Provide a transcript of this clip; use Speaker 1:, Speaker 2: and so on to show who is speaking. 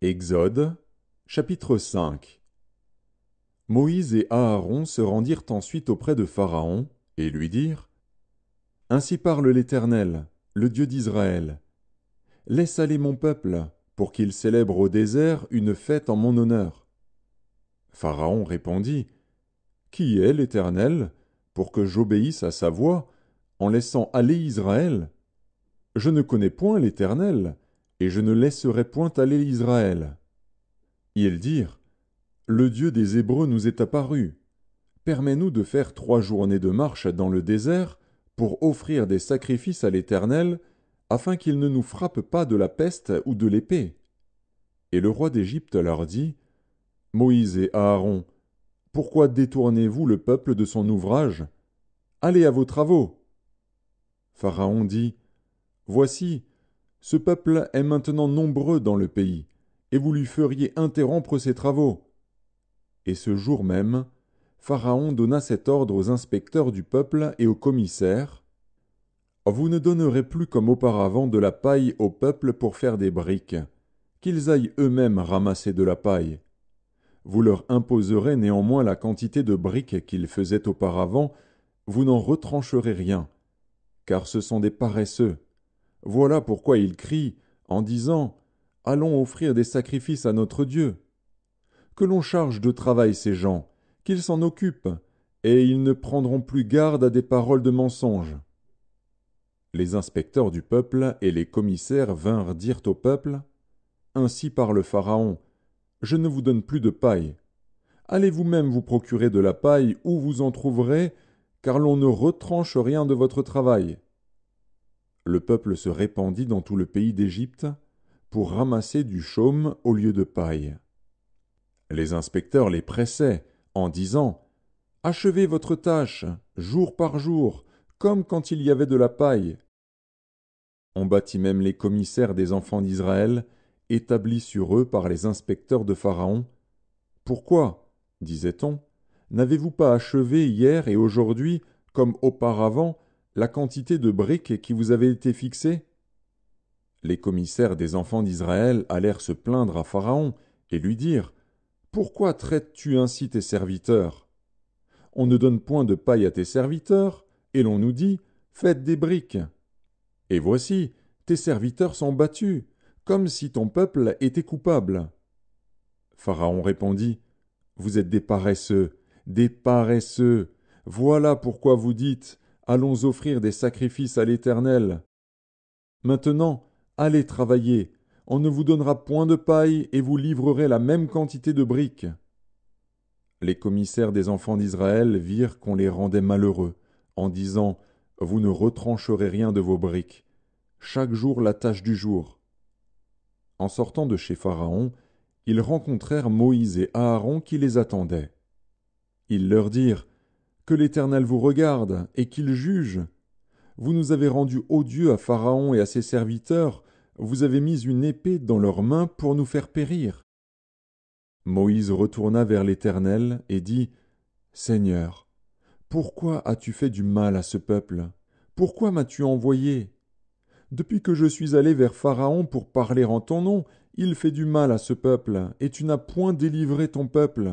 Speaker 1: Exode, chapitre 5. Moïse et Aaron se rendirent ensuite auprès de Pharaon, et lui dirent: Ainsi parle l'Éternel, le Dieu d'Israël. Laisse aller mon peuple, pour qu'il célèbre au désert une fête en mon honneur. Pharaon répondit: Qui est l'Éternel, pour que j'obéisse à sa voix, en laissant aller Israël? Je ne connais point l'Éternel, et je ne laisserai point aller Israël. Ils dirent: Le Dieu des Hébreux nous est apparu. Permets-nous de faire 3 journées de marche dans le désert pour offrir des sacrifices à l'Éternel, afin qu'il ne nous frappe pas de la peste ou de l'épée. Et le roi d'Égypte leur dit: Moïse et Aaron, pourquoi détournez-vous le peuple de son ouvrage? Allez à vos travaux. Pharaon dit: Voici, ce peuple est maintenant nombreux dans le pays, et vous lui feriez interrompre ses travaux. Et ce jour même, Pharaon donna cet ordre aux inspecteurs du peuple et aux commissaires: Vous ne donnerez plus comme auparavant de la paille au peuple pour faire des briques, qu'ils aillent eux-mêmes ramasser de la paille. Vous leur imposerez néanmoins la quantité de briques qu'ils faisaient auparavant, vous n'en retrancherez rien, car ce sont des paresseux. Voilà pourquoi ils crient, en disant: Allons offrir des sacrifices à notre Dieu. Que l'on charge de travail ces gens, qu'ils s'en occupent, et ils ne prendront plus garde à des paroles de mensonge. Les inspecteurs du peuple et les commissaires vinrent dire au peuple: Ainsi parle Pharaon, je ne vous donne plus de paille. Allez vous-même vous procurer de la paille où vous en trouverez, car l'on ne retranche rien de votre travail. Le peuple se répandit dans tout le pays d'Égypte pour ramasser du chaume au lieu de paille. Les inspecteurs les pressaient en disant: Achevez votre tâche, jour par jour, comme quand il y avait de la paille. On battit même les commissaires des enfants d'Israël, établis sur eux par les inspecteurs de Pharaon. Pourquoi, disait-on, n'avez-vous pas achevé hier et aujourd'hui, comme auparavant, la quantité de briques qui vous avait été fixée? Les commissaires des enfants d'Israël allèrent se plaindre à Pharaon et lui dirent: Pourquoi traites-tu ainsi tes serviteurs? On ne donne point de paille à tes serviteurs, et l'on nous dit: Faites des briques. Et voici, tes serviteurs sont battus, comme si ton peuple était coupable. Pharaon répondit: Vous êtes des paresseux, des paresseux. Voilà pourquoi vous dites: Allons offrir des sacrifices à l'Éternel. Maintenant, allez travailler, on ne vous donnera point de paille et vous livrerez la même quantité de briques. Les commissaires des enfants d'Israël virent qu'on les rendait malheureux, en disant: Vous ne retrancherez rien de vos briques. Chaque jour la tâche du jour. En sortant de chez Pharaon, ils rencontrèrent Moïse et Aaron qui les attendaient. Ils leur dirent: Que l'Éternel vous regarde et qu'il juge. Vous nous avez rendus odieux à Pharaon et à ses serviteurs, vous avez mis une épée dans leurs mains pour nous faire périr. Moïse retourna vers l'Éternel et dit: Seigneur, pourquoi as-tu fait du mal à ce peuple? Pourquoi m'as-tu envoyé? Depuis que je suis allé vers Pharaon pour parler en ton nom, il fait du mal à ce peuple, et tu n'as point délivré ton peuple.